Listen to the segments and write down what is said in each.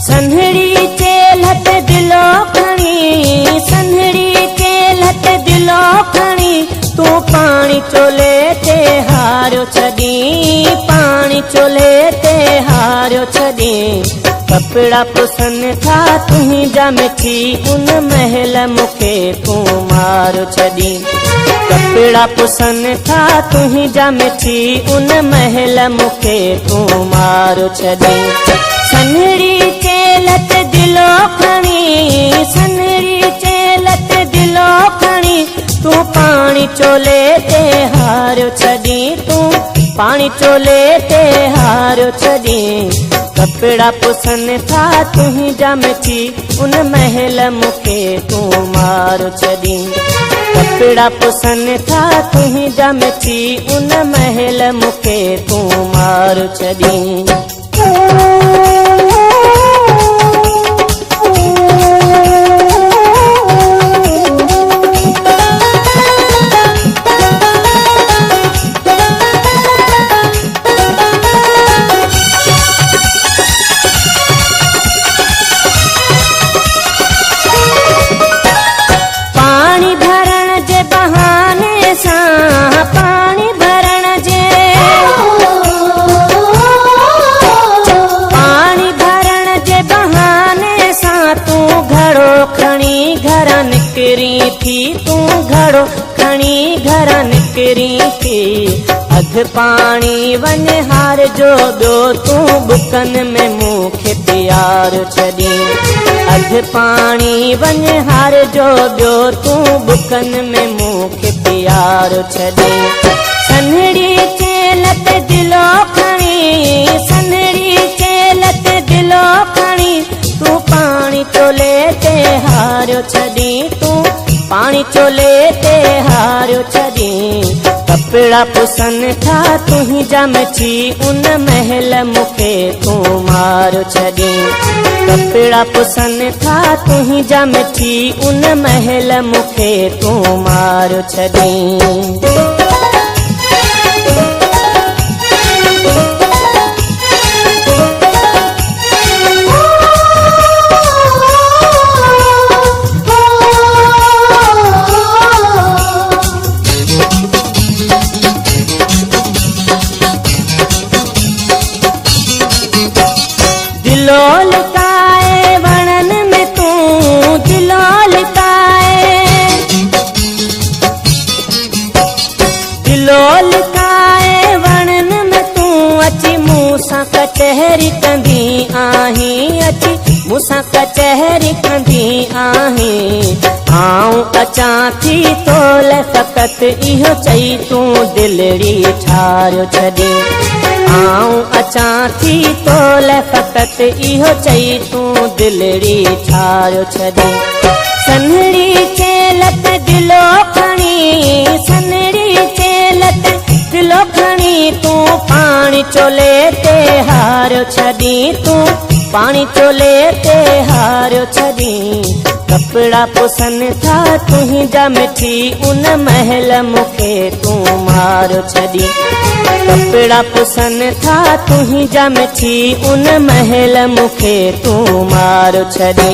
सन्हड़ी चेलत दिलो खणी, सन्हड़ी चेलत दिलो खणी, तू पानी चोले ते हारियो छॾी, पानी चोले ते हारियो छॾी। कपिड़ा पुसनि था तुंहिंजा मिठी, उन महल मूंखे तूं मारियो छॾी। कपिड़ा पुसनि था तुंहिंजा मिठी, उन महल मूंखे तूं मारियो छॾी। सन्हड़ी चेलत दिलो खणी, सन्हड़ी चेलत दिलो खणी, तू पानी चोले ते हारियो छॾी, तू पानी चोले ते हारियो छॾी। कपिड़ा पुसनि था तुंहिंजा मिठी, उन महल मूंखे तूं मारियो छॾी। कपिड़ा पुसनि था तुंहिंजा मिठी, उन महल मूंखे तूं मारियो छॾी। पानी भरण जे बहाने सां, पानी भरण जे, पानी भरण जे बहाने सां तूं घड़ो खणी घर निकिरी थी, तूं घड़ो खणी घर निकिरी थी। अधु पाणी वञ हार जो ॿियो तूं बुकनि में मूंखे प्यार छॾी। अधु पाणी वञ हार जो ॿियो तूं बुकनि में मूंखे प्यार छॾी। सन्हड़ी चेलत दिलो खणी, सन्हड़ी चेलत दिलो खणी, तूं पानी चोले ते हारियो छॾी, तूं पानी चोले ते हारियो छॾी। कपिड़ा पुसनि था तुंहिंजा मिठी, उन महल मूंखे तूं मारियो छॾी। कपिड़ा पुसनि था तुंहिंजा मिठी, उन महल मूंखे तूं मारियो छॾी। दिलो लिकाए वणनि में तूं, दिलो लिकाए, दिलो लिकाए वणनि में तूं अची मूंसां कचहरी कंदी आहीं, अची मूंसां कचहरी कंदी आहीं। आऊं अचां थी तोले फ़क़ति इहो चई तूं दिलड़ी ठारियो छॾी। आऊं अचां थी तोले फ़क़ति इहो चई तूं दिलड़ी ठारियो छॾी। सन्हड़ी चेलत दिलो खणी, सन्हड़ी चेलत दिलो खणी, तूं पानी चोले ते हारियो छॾी, तूं पानी चोले ते हारियो छॾी। कपिड़ा पुसनि था तुंहिंजा मिठी, उन महल मूंखे तूं मारियो छॾी। कपिड़ा पुसनि था तुंहिंजा मिठी, उन महल मूंखे तूं मारियो छॾी।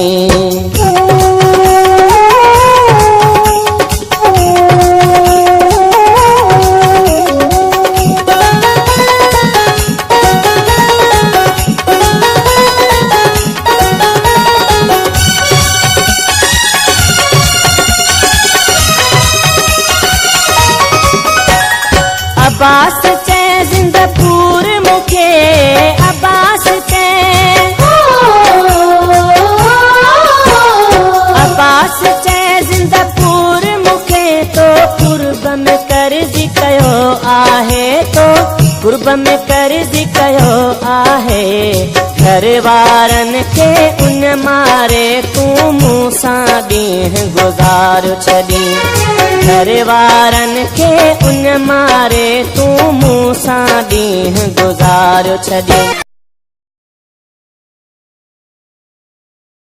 अब्बास चए ज़िंदपुर मूंखे, अब्बास चए, अब्बास चए ज़िंदपुर मूंखे, तो कुर्ब में कर्ज़ कयो आहे, तो कुर्ब में कर्ज़ कयो आहे। घर वारनि खे उन मारे तूं मूंसां ॾींहुं गुज़ारियो छॾी। घर वारनि खे उन मारे तूं मूंसां ॾींहुं गुज़ारियो छॾी।